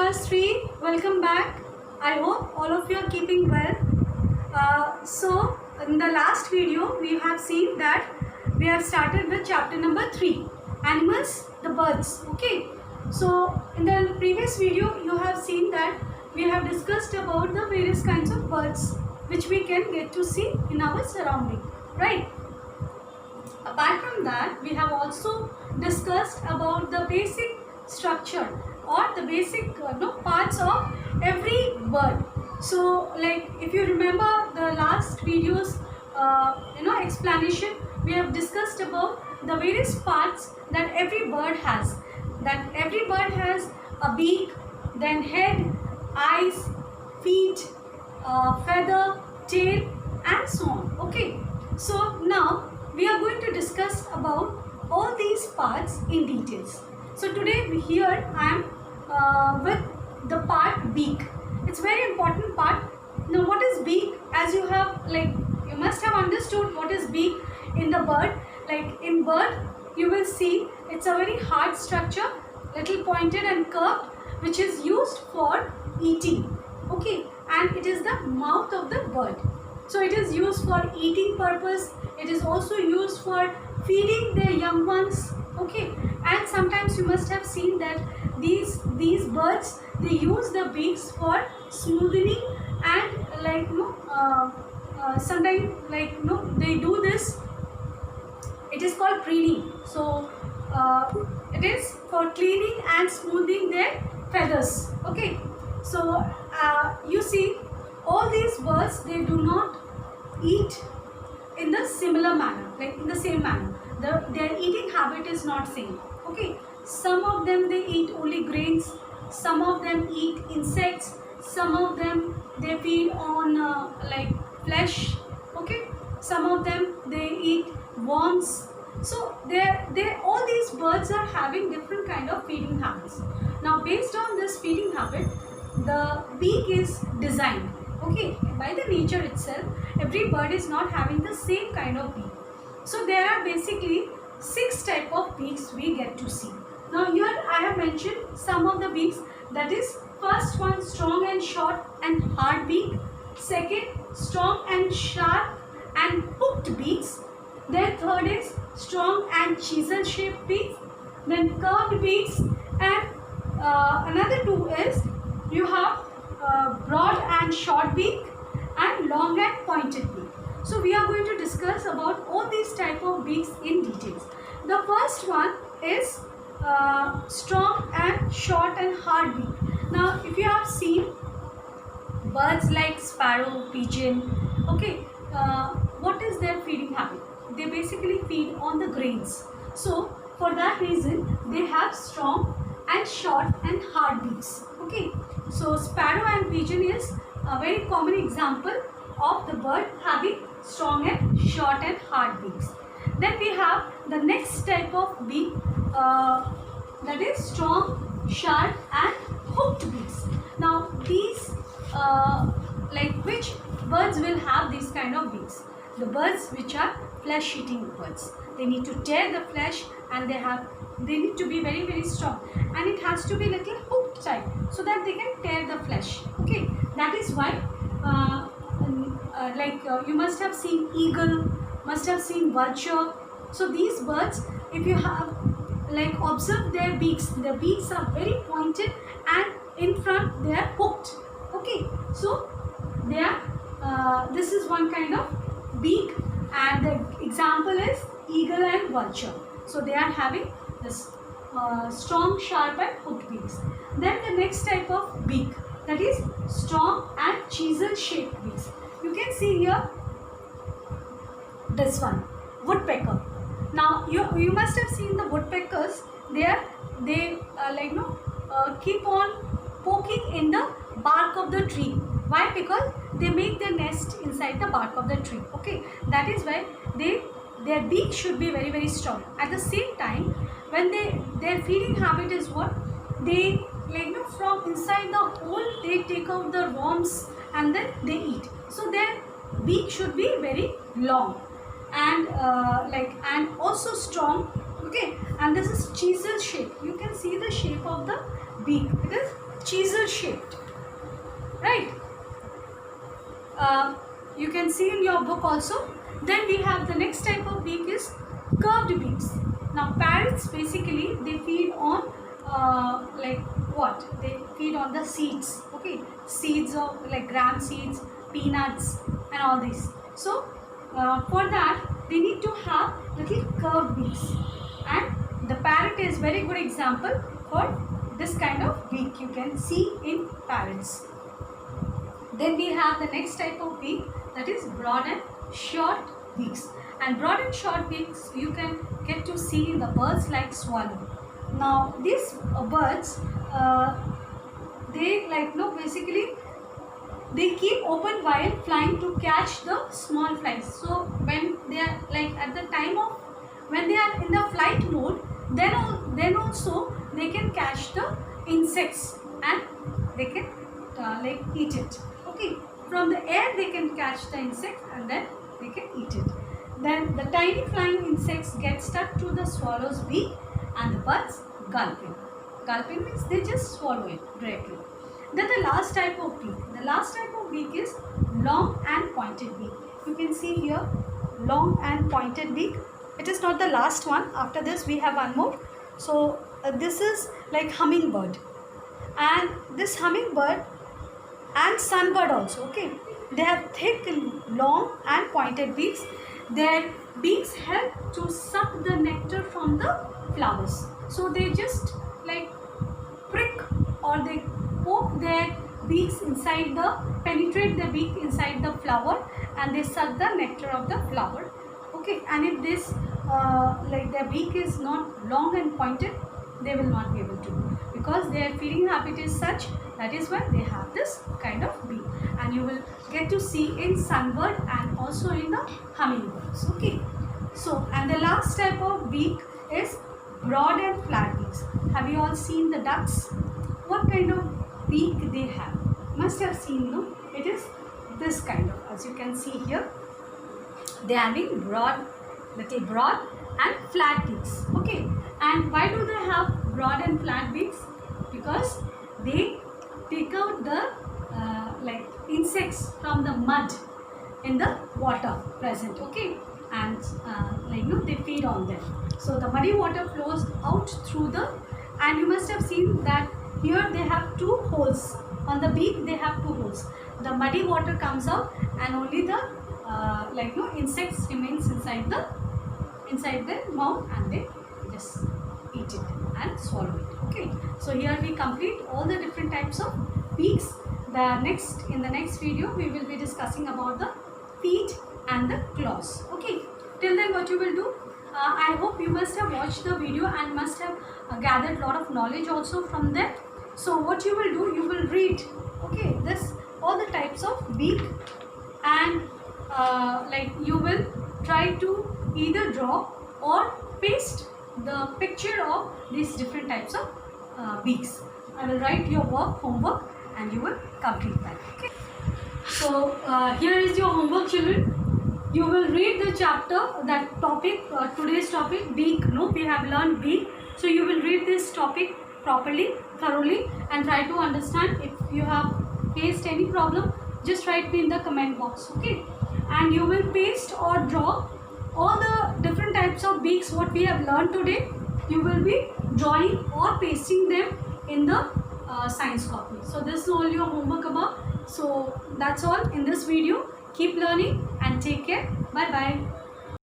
class 3, welcome back. I hope all of you are keeping well. So in the last video we have seen that we have started with chapter number 3, animals, the birds. Okay, so in the previous video you have seen that we have discussed about the various kinds of birds which we can get to see in our surrounding, right? Apart from that, we have also discussed about the basic structure or the basic parts of every bird. So like if you remember the last videos explanation, we have discussed about the various parts that every bird has. That every bird has a beak, then head, eyes, feet, feather, tail and so on. Okay, so now we are going to discuss about all these parts in details. So today here I am with the part beak. It's very important part. Now what is beak? As you have you must have understood what is beak in the bird. Like in bird you will see it's a very hard structure, little pointed and curved, which is used for eating. Okay, and it is the mouth of the bird. So it is used for eating purpose. It is also used for feeding their young ones. Okay, and sometimes you must have seen that these birds, they use the beaks for smoothing and sometimes they do this. It is called preening. So it is for cleaning and smoothing their feathers. Okay, so you see all these birds, they do not eat in the similar manner, like in the same manner. Their eating habit is not same. Okay, some of them they eat only grains, some of them eat insects, some of them they feed on flesh. Okay, some of them they eat worms. So all these birds are having different kind of feeding habits. Now based on this feeding habit, the beak is designed. Okay, by the nature itself, every bird is not having the same kind of beak. So there are basically 6 type of beaks we get to see. Now here I have mentioned some of the beaks. That is, first one, strong and short and hard beak. Second, strong and sharp and hooked beaks. Then third is strong and chisel shaped beaks. Then curved beaks, and another 2 is you have broad and short beak and long and pointed beak. So we are going to discuss about all these type of beaks in details. The first one is strong and short and hard beak. Now if you have seen birds like sparrow, pigeon, okay, what is their feeding habit? They basically feed on the grains. So for that reason they have strong and short and hard beaks. Okay, so sparrow and pigeon is a very common example of the bird having strong and short and hard beaks. Then we have the next type of beak, that is strong, sharp and hooked beaks. Now these which birds will have these kind of beaks? The birds which are flesh eating birds. They need to tear the flesh and they need to be very, very strong, and it has to be little hooked type so that they can tear the flesh. Okay, that is why you must have seen eagle, must have seen vulture. So these birds, if you have observe their beaks are very pointed and in front they are hooked. Okay, so they are this is one kind of beak, and the example is eagle and vulture. So they are having this strong, sharp and hooked beaks. Then the next type of beak, that is strong and chisel shaped beaks. You can see here this one, woodpecker. Now you must have seen the woodpeckers. They keep on poking in the bark of the tree. Why? Because they make their nest inside the bark of the tree. Okay, that is why their beak should be very, very strong. At the same time, when their feeding habit is what? They from inside the hole they take out the worms and then they eat. So their beak should be very long and and also strong. Okay, and this is chisel shape. You can see the shape of the beak. It is chisel shaped, right? You can see in your book also. Then we have the next type of beak is curved beaks. Now parrots basically they feed on like what? They feed on the seeds, okay? Seeds of like gram seeds, peanuts and all these. So for that they need to have little curved beaks, and the parrot is very good example for this kind of beak you can see in parrots. Then we have the next type of beak, that is broad and short beaks. And broad and short beaks you can get to see in the birds like swallow. Now these birds, they like basically they keep open while flying to catch the small flies. So when they are like at the time of when they are in the flight mode, then also they can catch the insects and they can like eat it. Okay, from the air they can catch the insect and then they can eat it. Then the tiny flying insects get stuck to the swallow's beak and the birds gulp it. Gulping means they just swallow it directly. Then the last type of beak. The last type of beak is long and pointed beak. You can see here long and pointed beak. It is not the last one. After this we have one more. So this is like hummingbird. And this hummingbird and sunbird also, okay, they have thick, long and pointed beaks. Their beaks help to suck the nectar from the flowers. So they just like prick or they poke their beaks inside penetrate the beak inside the flower and they suck the nectar of the flower. Okay, and if this like their beak is not long and pointed, they will not be able to do, because their feeding habit is such. That is why they have this kind of beak, and you will get to see in sunbird and also in the hummingbirds. Okay, so and the last type of beak is broad and flat beaks. Have you all seen the ducks? What kind of beak they have? Must have seen, no? It is this kind of, as you can see here, they are having little broad and flat beaks. Okay, and why do they have broad and flat beaks? Because they take out the like insects from the mud in the water present, okay, and they feed on them. So the muddy water flows out through and you must have seen that here they have two holes on the beak. They have two holes. The muddy water comes out and only the insects remains inside the mouth and they just eat it and swallow it. Okay, so here we complete all the different types of beaks. In the next video we will be discussing about the feet and the claws. Okay, till then what you will do, I hope you must have watched the video and must have gathered lot of knowledge also from that. So what you will do, you will read, okay, this all the types of beak, and you will try to either draw or paste the picture of these different types of beaks. I will write your homework and you will complete that. Okay. So here is your homework, children. You will read the chapter, that topic, today's topic, beak. No, we have learned beak. So you will read this topic properly, thoroughly, and try to understand. If you have faced any problem, just write me in the comment box. Okay, and you will paste or draw all the different types of beaks what we have learned today. You will be drawing or pasting them in the science copy. So this is all your homework about. So that's all in this video. Keep learning and take care. Bye bye.